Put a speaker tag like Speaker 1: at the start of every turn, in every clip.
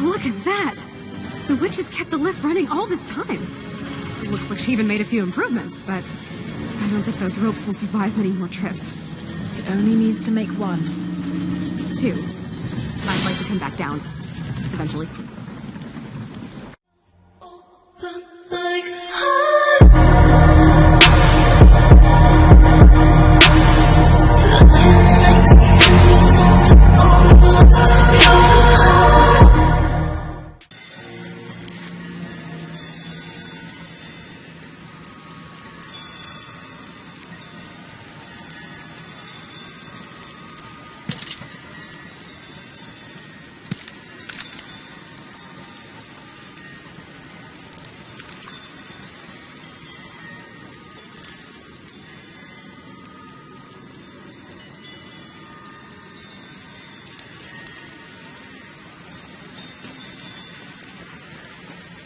Speaker 1: Look at that! The witch has kept the lift running all this time. It looks like she even made a few improvements, but I don't think those ropes will survive many more trips.
Speaker 2: It only needs to make one.
Speaker 1: 2. I'd like to come back down. Eventually.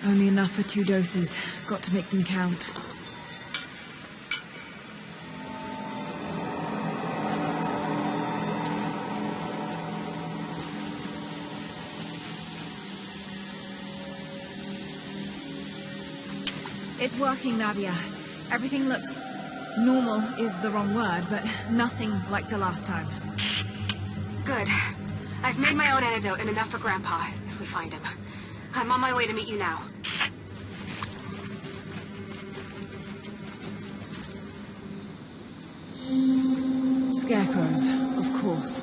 Speaker 2: Only enough for 2 doses. Got to make them count. It's working, Nadia. Everything looks... normal is the wrong word, but nothing like the last time.
Speaker 1: Good. I've made my own antidote and enough for Grandpa, if we find him. I'm on my way to meet you now.
Speaker 2: Scarecrows, of course.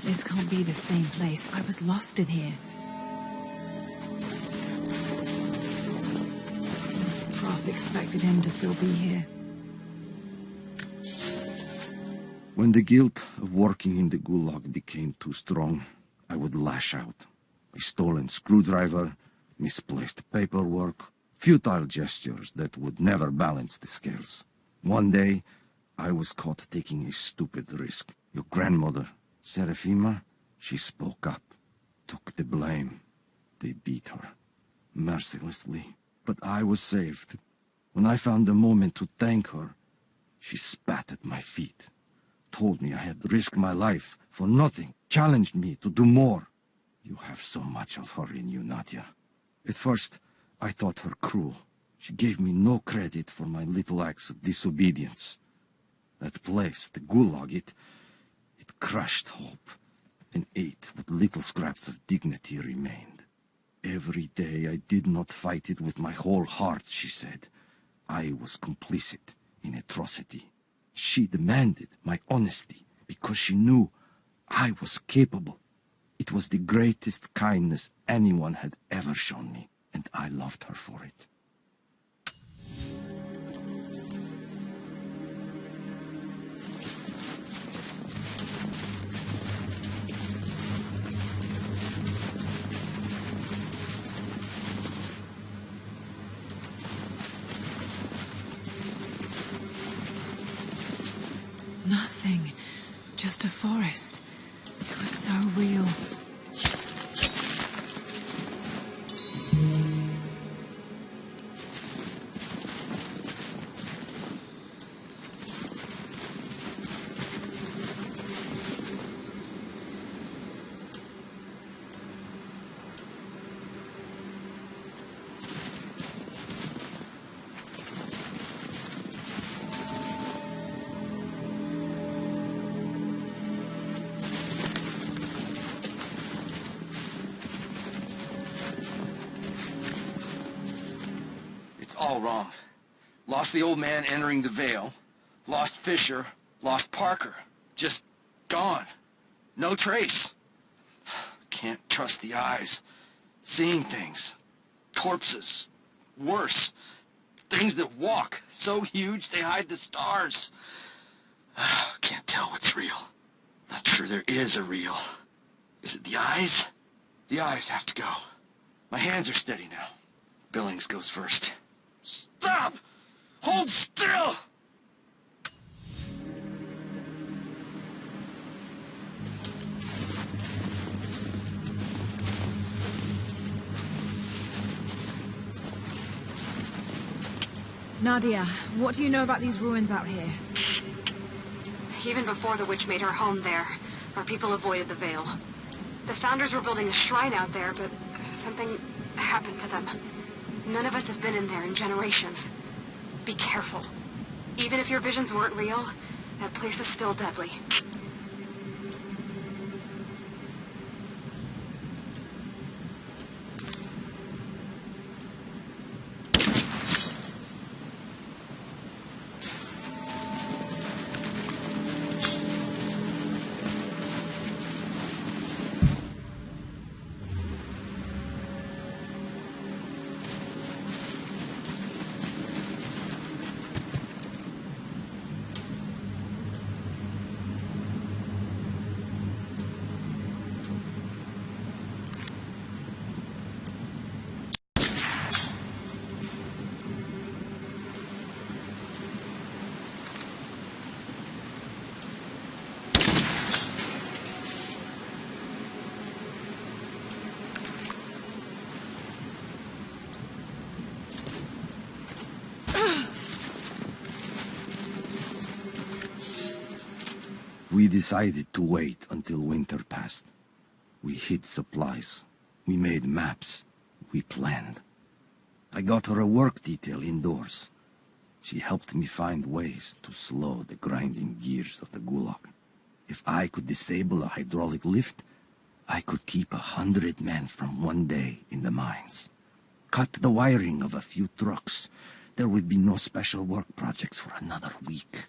Speaker 2: This can't be the same place. I was lost in here. Half expected him to still be here.
Speaker 3: When the guilt of working in the gulag became too strong, I would lash out. A stolen screwdriver, misplaced paperwork, futile gestures that would never balance the scales. One day, I was caught taking a stupid risk. Your grandmother, Serafima, she spoke up, took the blame. They beat her, mercilessly. But I was saved. When I found the moment to thank her, she spat at my feet, told me I had risked my life for nothing, challenged me to do more. You have so much of her in you, Nadia. At first, I thought her cruel. She gave me no credit for my little acts of disobedience. That place, the gulag, it crushed hope and ate what little scraps of dignity remained. Every day I did not fight it with my whole heart, she said. I was complicit in atrocity. She demanded my honesty because she knew I was capable. It was the greatest kindness anyone had ever shown me, and I loved her for it.
Speaker 2: Nothing. Just a forest. It was so real.
Speaker 4: All wrong. Lost the old man entering the Vale. Lost Fisher. Lost Parker. Just gone. No trace. Can't trust the eyes. Seeing things. Corpses. Worse. Things that walk. So huge they hide the stars. Can't tell what's real. Not sure there is a real. Is it the eyes? The eyes have to go. My hands are steady now. Billings goes first. Stop! Hold still!
Speaker 2: Nadia, what do you know about these ruins out here?
Speaker 1: Even before the witch made her home there, our people avoided the Veil. The Founders were building a shrine out there, but something happened to them. None of us have been in there in generations. Be careful. Even if your visions weren't real, that place is still deadly.
Speaker 3: We decided to wait until winter passed. We hid supplies. We made maps. We planned. I got her a work detail indoors. She helped me find ways to slow the grinding gears of the Gulag. If I could disable a hydraulic lift, I could keep 100 men from one day in the mines. Cut the wiring of a few trucks. There would be no special work projects for another week.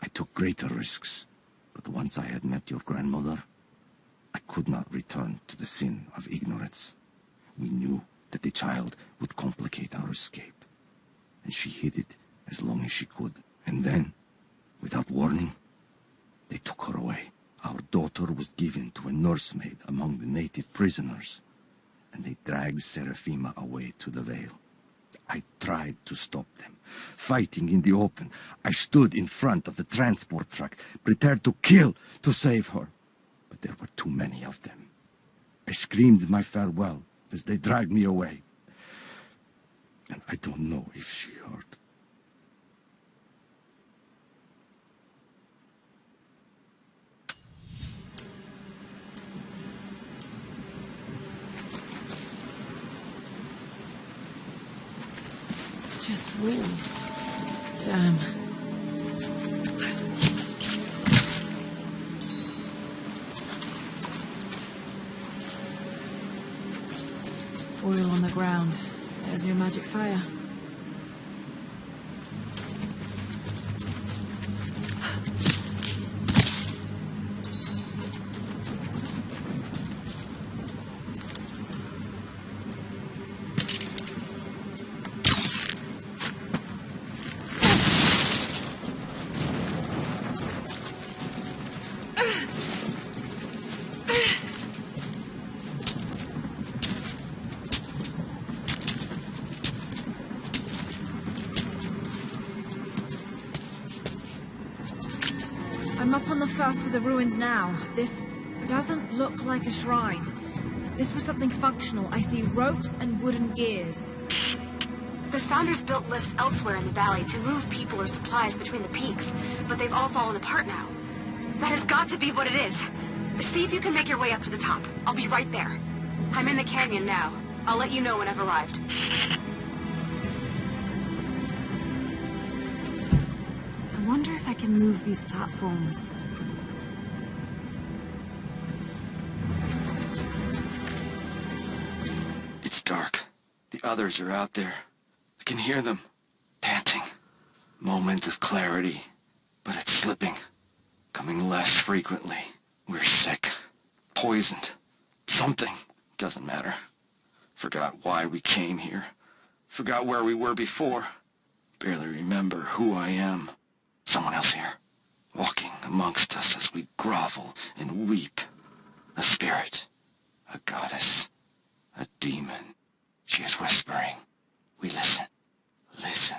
Speaker 3: I took greater risks. But once I had met your grandmother, I could not return to the sin of ignorance. We knew that the child would complicate our escape, and she hid it as long as she could. And then, without warning, they took her away. Our daughter was given to a nursemaid among the native prisoners, and they dragged Seraphima away to the Veil. I tried to stop them, fighting in the open. I stood in front of the transport truck, prepared to kill to save her. But there were too many of them. I screamed my farewell as they dragged me away. And I don't know if she heard.
Speaker 2: Just wolves. Damn. Oil on the ground. There's your magic fire. I'm up on the first of the ruins now. This doesn't look like a shrine. This was something functional. I see ropes and wooden gears.
Speaker 1: The Founders built lifts elsewhere in the valley to move people or supplies between the peaks, but they've all fallen apart now. That has got to be what it is. See if you can make your way up to the top. I'll be right there. I'm in the canyon now. I'll let you know when I've arrived. I wonder if I can move these platforms.
Speaker 4: It's dark. The others are out there. I can hear them, panting. Moment of clarity, but it's slipping. Coming less frequently. We're sick. Poisoned. Something. Doesn't matter. Forgot why we came here. Forgot where we were before. Barely remember who I am. Someone else here. Walking amongst us as we grovel and weep. A spirit. A goddess. A demon. She is whispering. We listen. Listen.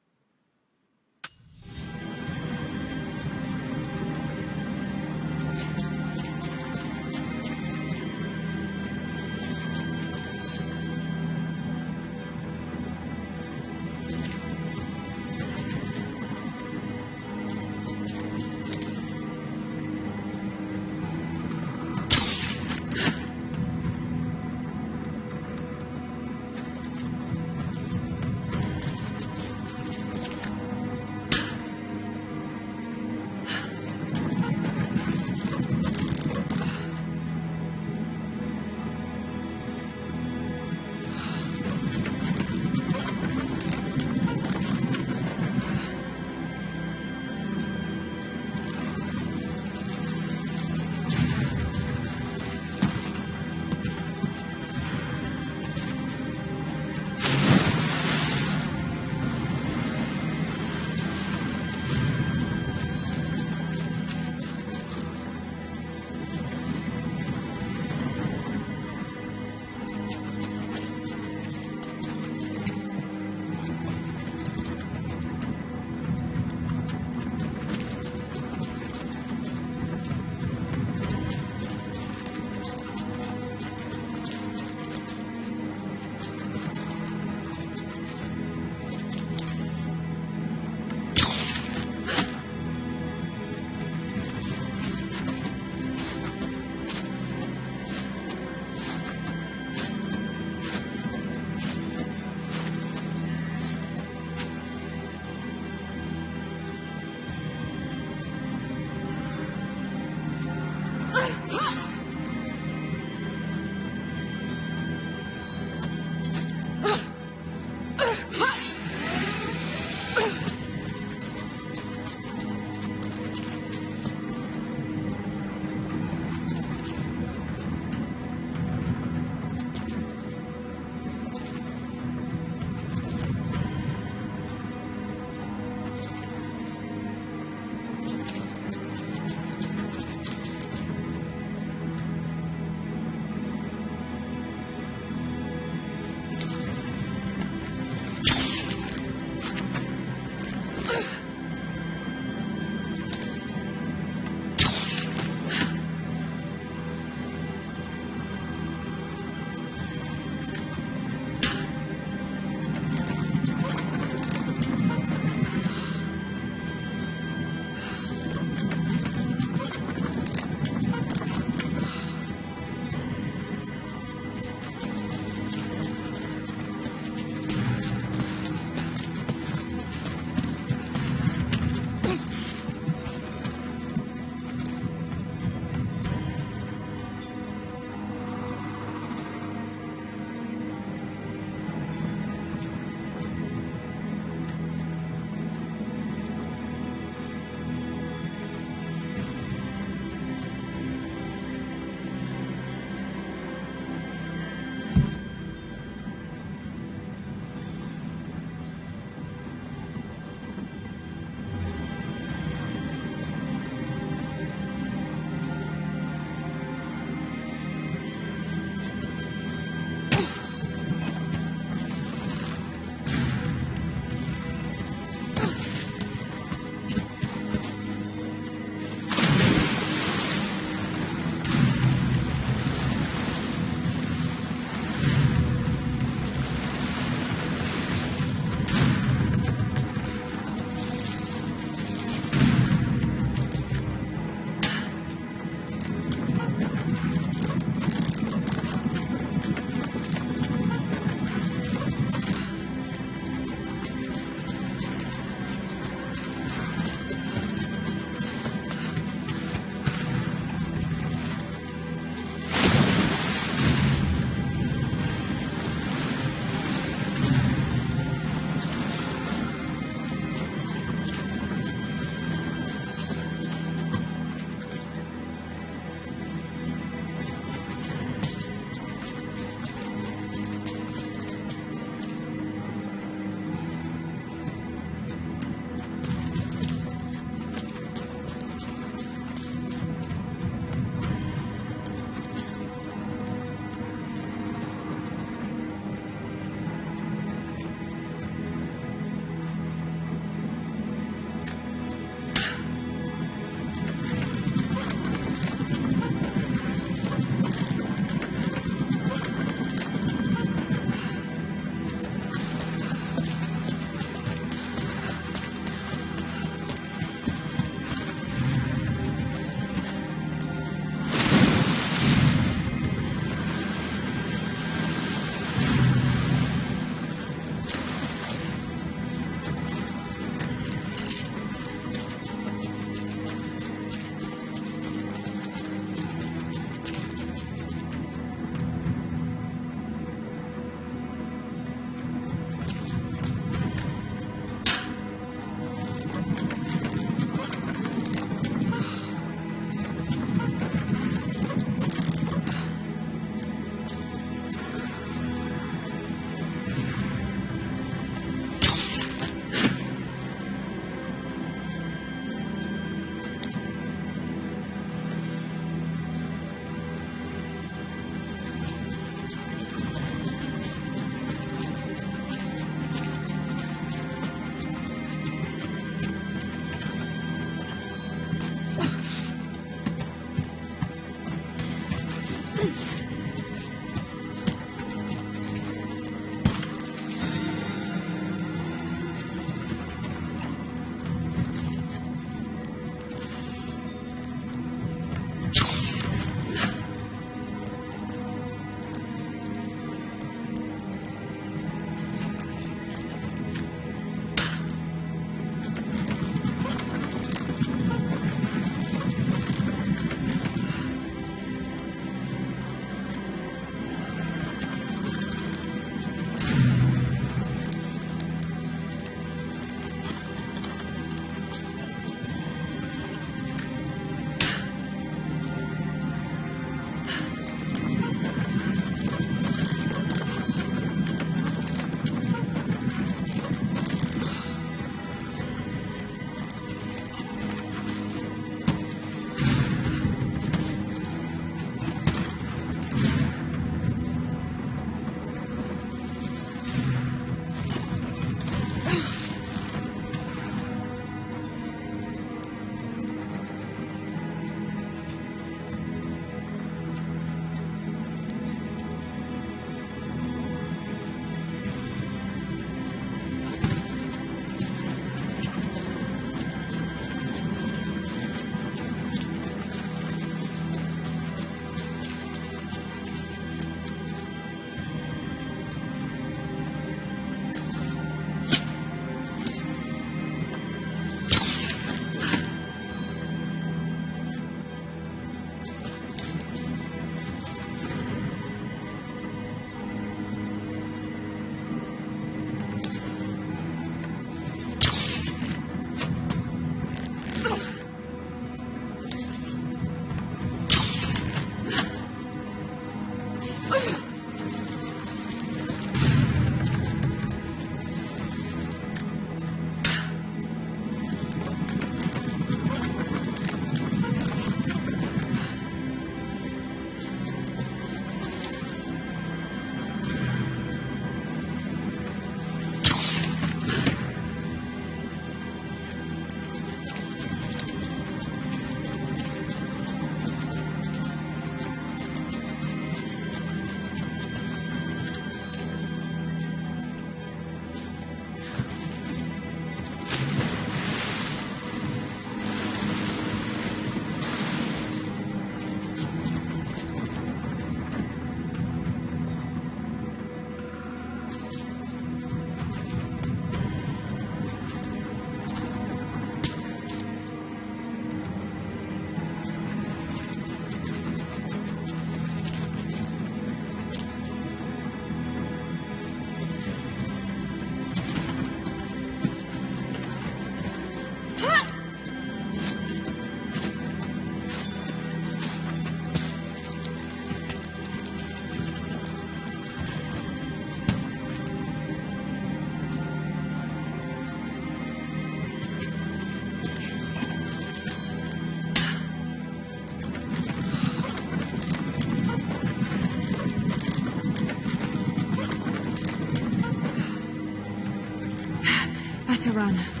Speaker 2: run.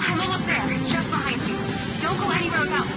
Speaker 1: I'm almost there, just behind you. Don't go anywhere without me.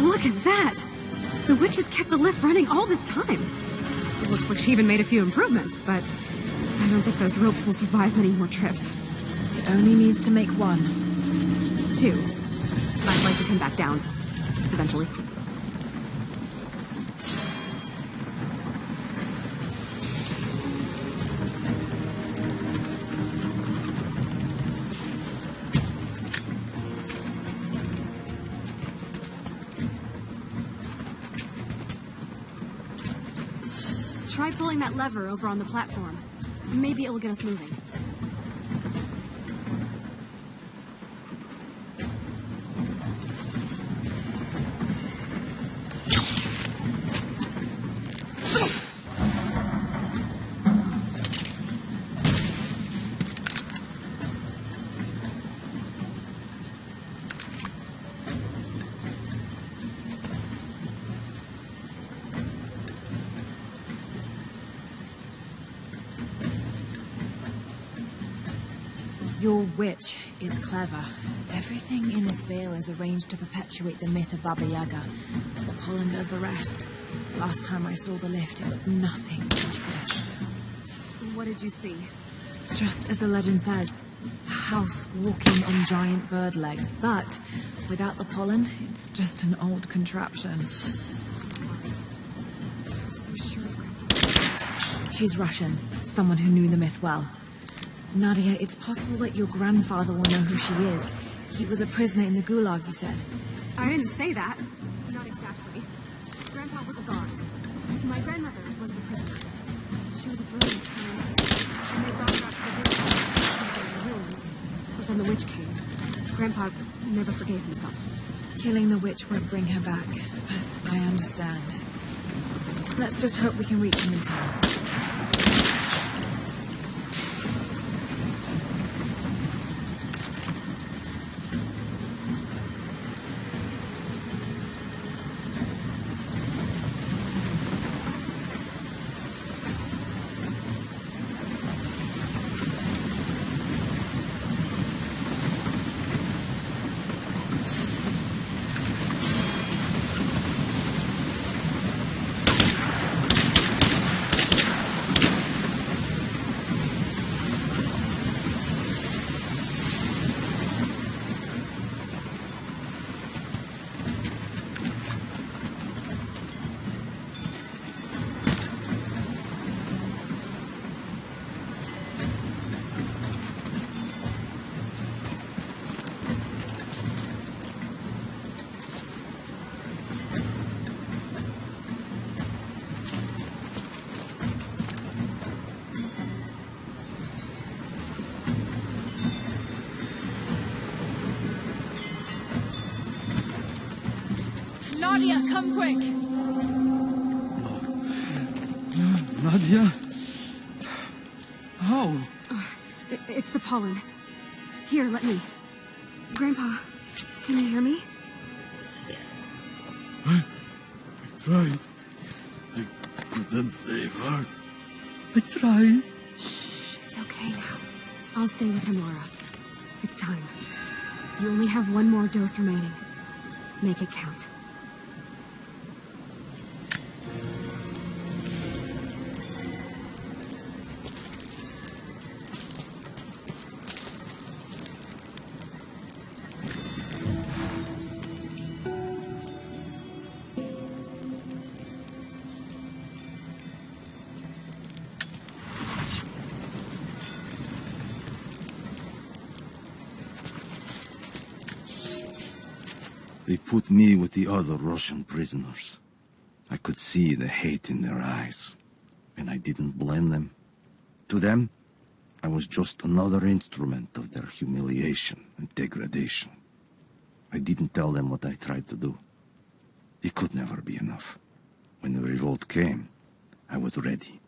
Speaker 5: Look at that! The witch has kept the lift running all this time. It looks like she even made a few improvements, but I don't think those ropes will survive many more trips.
Speaker 2: It only needs to make one.
Speaker 5: 2. I'd like to come back down. Eventually. Try pulling that lever over on the platform. Maybe it'll get us moving.
Speaker 2: Your witch is clever. Everything in this veil is arranged to perpetuate the myth of Baba Yaga. And the pollen does the rest. The last time I saw the lift, it looked nothing like this.
Speaker 5: What did you see?
Speaker 2: Just as the legend says, a house walking on giant bird legs. But without the pollen, it's just an old contraption.
Speaker 5: I'm so sure of Grandpa.
Speaker 2: She's Russian, someone who knew the myth well. Nadia, it's possible that your grandfather will know who she is. He was a prisoner in the Gulag, you said.
Speaker 5: I didn't say that. Not exactly. Grandpa was a guard. My grandmother was the prisoner. She was a brilliant scientist, and they brought her out to the village to the ruins. But then the witch came. Grandpa never forgave himself.
Speaker 2: Killing the witch won't bring her back, but I understand. Let's just hope we can reach him in time. Nadia, come quick!
Speaker 3: Nadia? How?
Speaker 5: It's the pollen. Here, let me. Grandpa, can you hear me?
Speaker 3: I tried. I couldn't save her. I tried.
Speaker 5: Shh, it's okay now. I'll stay with him, Laura. It's time. You only have one more dose remaining. Make it count.
Speaker 3: They put me with the other Russian prisoners. I could see the hate in their eyes, and I didn't blame them. To them, I was just another instrument of their humiliation and degradation. I didn't tell them what I tried to do. It could never be enough. When the revolt came, I was ready.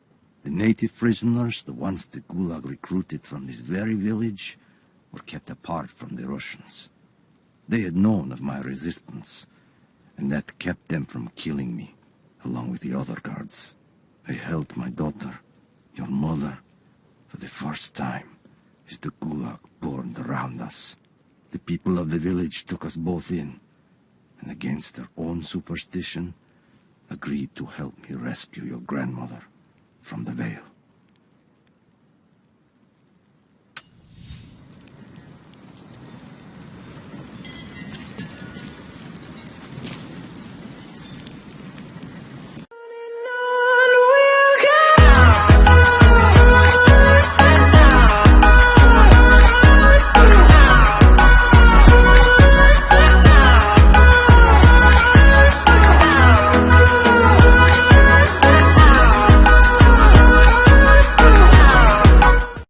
Speaker 3: The native prisoners, the ones the Gulag recruited from this very village, were kept apart from the Russians. They had known of my resistance, and that kept them from killing me, along with the other guards. I held my daughter, your mother, for the first time, as the Gulag burned around us. The people of the village took us both in, and against their own superstition, agreed to help me rescue your grandmother from the veil.